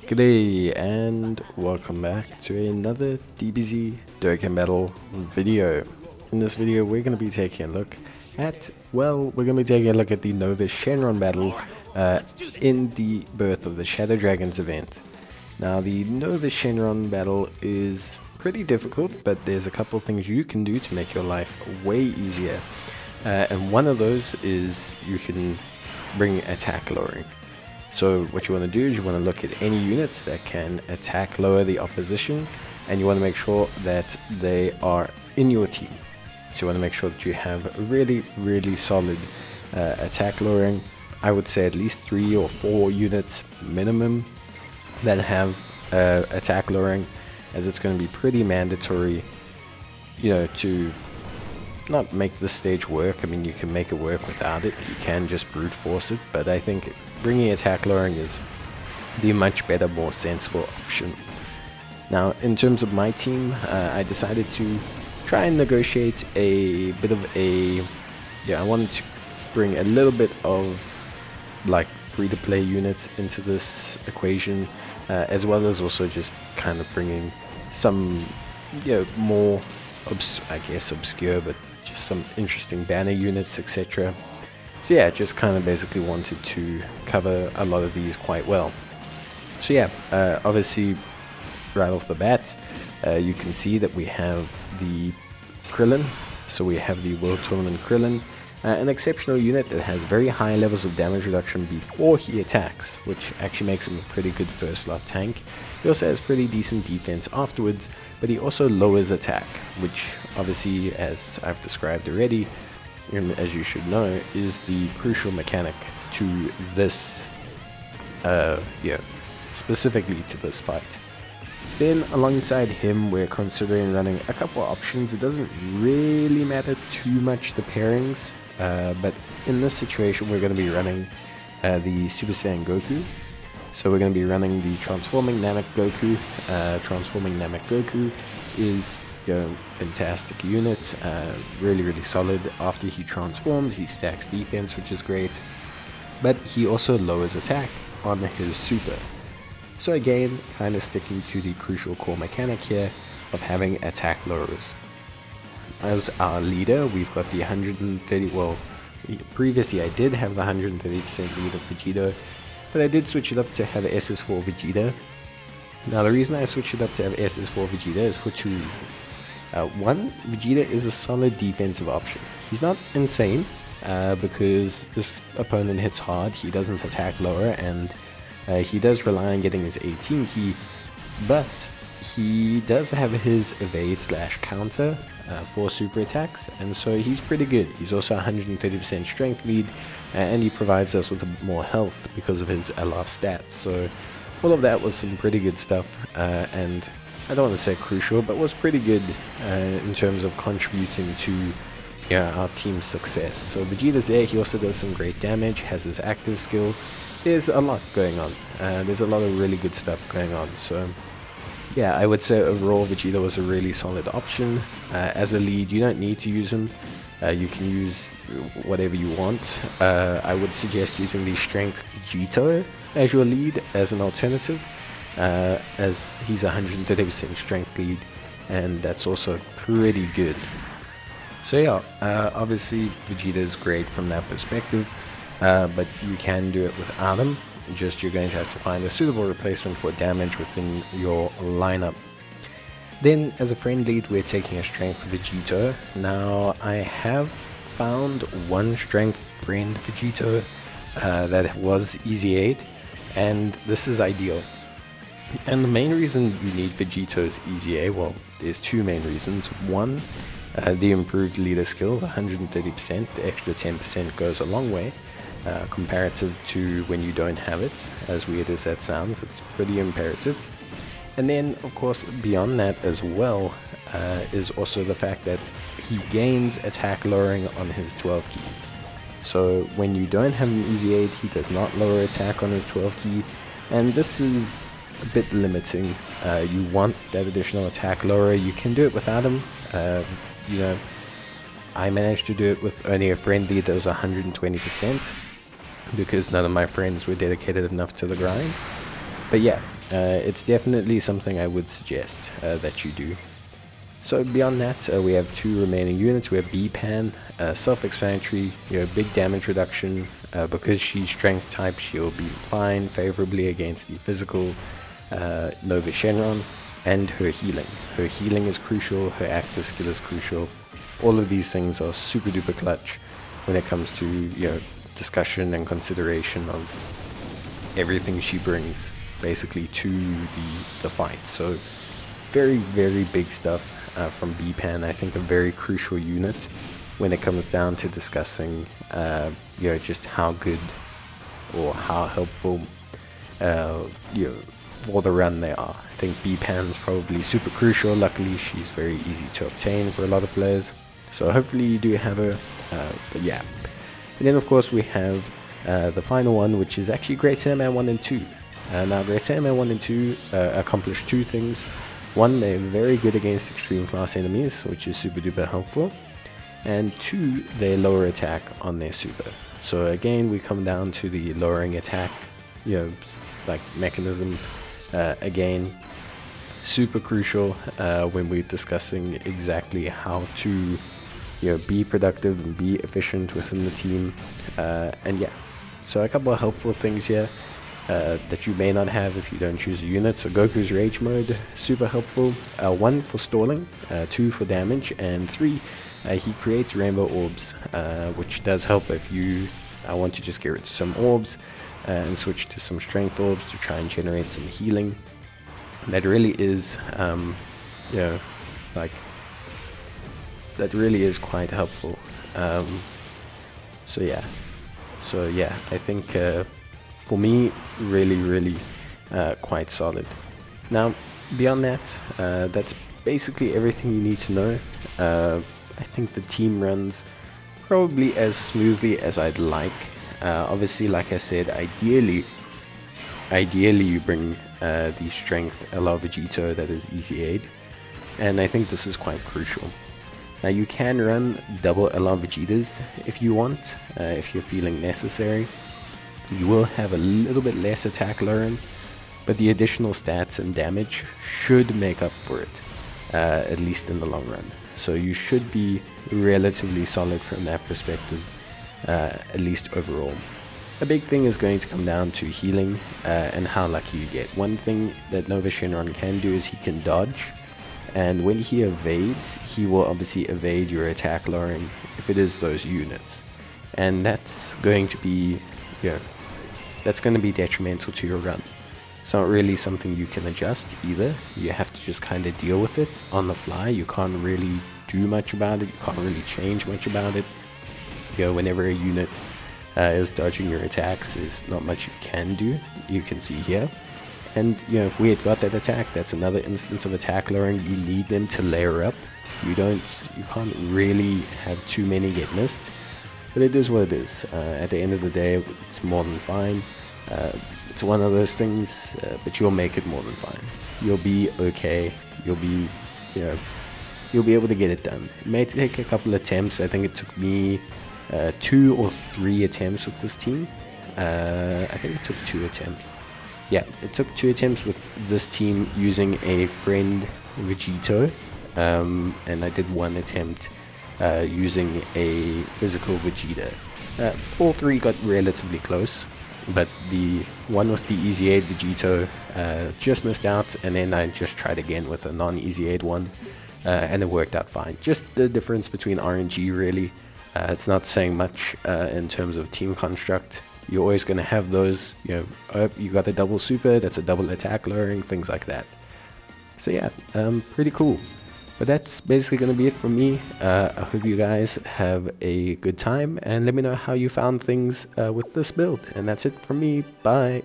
G'day and welcome back to another Dbz Dokkan battle video. In this video we're going to be taking a look at, we're going to be taking a look at the Nuova Shenron battle in the Birth of the Shadow Dragons event. Now the Nuova Shenron battle is pretty difficult, but there's a couple things you can do to make your life way easier. And one of those is you can bring attack lowering. So what you want to do is you want to look at any units that can attack lower the opposition, and you want to make sure that they are in your team. So you want to make sure that you have a really solid attack lowering. I would say at least 3 or 4 units minimum that have attack lowering, as it's going to be pretty mandatory, you know, to not make this stage work. I mean, you can make it work without it, you can just brute force it, but I think bringing attack lowering is the much better, more sensible option. Now, in terms of my team, I decided to try and negotiate a bit of a, I wanted to bring a little bit of like free-to-play units into this equation, as well as also just kind of bringing some, more, I guess obscure, but just some interesting banner units, etc. So yeah, just kind of basically wanted to cover a lot of these quite well. So yeah, obviously right off the bat, you can see that we have the Krillin. So we have the World Tournament Krillin, an exceptional unit that has very high levels of damage reduction before he attacks, which actually makes him a pretty good first slot tank. He also has pretty decent defense afterwards, but he also lowers attack, which obviously, as I've described already, and as you should know, is the crucial mechanic to this, specifically to this fight. Then alongside him, we're considering running a couple of options. It doesn't really matter too much the pairings, but in this situation we're going to be running the Super Saiyan Goku. So we're going to be running the Transforming Namek Goku. Transforming Namek Goku is fantastic unit, really solid. After he transforms, he stacks defense, which is great, but he also lowers attack on his super. So again, kind of sticking to the crucial core mechanic here of having attack lowers. As our leader, we've got the 130, previously I did have the 130% lead of Vegeta, but I did switch it up to have SS4 Vegeta. Now the reason I switched it up to have SS4 Vegeta is for 2 reasons. One, Vegeta is a solid defensive option. He's not insane, because this opponent hits hard, he doesn't attack lower, and he does rely on getting his 18 key, but he does have his evade / counter for super attacks, and so he's pretty good. He's also 130% strength lead, and he provides us with more health because of his LR stats. So all of that was some pretty good stuff, and I don't want to say crucial, but was pretty good in terms of contributing to our team's success. So Vegeta's there, he also does some great damage, has his active skill. There's a lot going on. There's a lot of really good stuff going on. So yeah, I would say overall Vegeta was a really solid option. As a lead, you don't need to use him. You can use whatever you want. I would suggest using the Strength Vegito as your lead as an alternative, as he's 130% strength lead, and that's also pretty good. So yeah, obviously Vegeta is great from that perspective, but you can do it without him. Just you're going to have to find a suitable replacement for damage within your lineup. Then as a friend lead, we're taking a Strength Vegito. Now I have found one Strength friend Vegito that was easy 8, and this is ideal. And the main reason you need Vegito's easy A, there's 2 main reasons. One, the improved leader skill, 130%, the extra 10% goes a long way. Comparative to when you don't have it, as weird as that sounds, it's pretty imperative. And then of course beyond that as well, is also the fact that he gains attack lowering on his 12 key. So when you don't have an easy 8, he does not lower attack on his 12 key, and this is a bit limiting. You want that additional attack lower. You can do it without him. I managed to do it with only a friend lead that was 120%. because none of my friends were dedicated enough to the grind. But yeah, it's definitely something I would suggest that you do. So beyond that, we have 2 remaining units. We have B-Pan, self-explanatory, big damage reduction. Because she's strength type, she'll be fine favorably against the physical Nuova Shenron, and her healing. Her healing is crucial, her active skill is crucial. All of these things are super duper clutch when it comes to discussion and consideration of everything she brings basically to the fight. So very, very big stuff from B-Pan. I think a very crucial unit when it comes down to discussing just how good or how helpful for the run they are. I think B-Pan's probably super crucial. Luckily she's very easy to obtain for a lot of players, so hopefully you do have her. But yeah, and then of course we have the final one, which is actually Great Sandman 1 and 2. Now Great Sandman 1 and 2 accomplish 2 things. One, they're very good against extreme class enemies, which is super duper helpful. And 2, they lower attack on their super. So again, we come down to the lowering attack, like mechanism. Again, super crucial when we're discussing exactly how to, be productive and be efficient within the team. And yeah, so a couple of helpful things here that you may not have if you don't choose a unit. So Goku's Rage Mode, super helpful. 1 for stalling, 2 for damage, and 3, he creates rainbow orbs, which does help if you want to just get rid of some orbs and switch to some strength orbs to try and generate some healing. That really is, that really is quite helpful. So yeah, I think for me, really quite solid. Now beyond that, that's basically everything you need to know. I think the team runs probably as smoothly as I'd like. Obviously, like I said, ideally you bring the strength LR Vegito that is easy aid, and I think this is quite crucial. Now you can run double LR Vegetas if you want, if you're feeling necessary. You will have a little bit less attack lowering, but the additional stats and damage should make up for it, at least in the long run. So you should be relatively solid from that perspective, at least overall. A big thing is going to come down to healing and how lucky you get. One thing that Nuova Shenron can do is he can dodge, and when he evades, he will obviously evade your attack lowering if it is those units, and that's going to be detrimental to your run. It's not really something you can adjust either. You have to just kind of deal with it on the fly. You can't really do much about it. You can't really change much about it. Whenever a unit is dodging your attacks, there's not much you can do. You can see here. And if we had got that attack, that's another instance of attack lowering. You need them to layer up. You can't really have too many get missed. But it is what it is. At the end of the day, it's more than fine. It's one of those things, but you'll make it more than fine. You'll be okay. You'll be able to get it done. It may take a couple attempts. I think it took me 2 or 3 attempts with this team. I think it took 2 attempts. Yeah, it took 2 attempts with this team using a friend Vegito, and I did 1 attempt using a physical Vegeta. All 3 got relatively close, but the one with the easy aid Vegito just missed out, and then I just tried again with a non-easy aid one, and it worked out fine. Just the difference between RNG really. It's not saying much in terms of team construct. You're always going to have those, you got a double super, that's a double attack lowering, things like that. So yeah, pretty cool. But that's basically going to be it from me. I hope you guys have a good time, and let me know how you found things with this build. And that's it from me. Bye.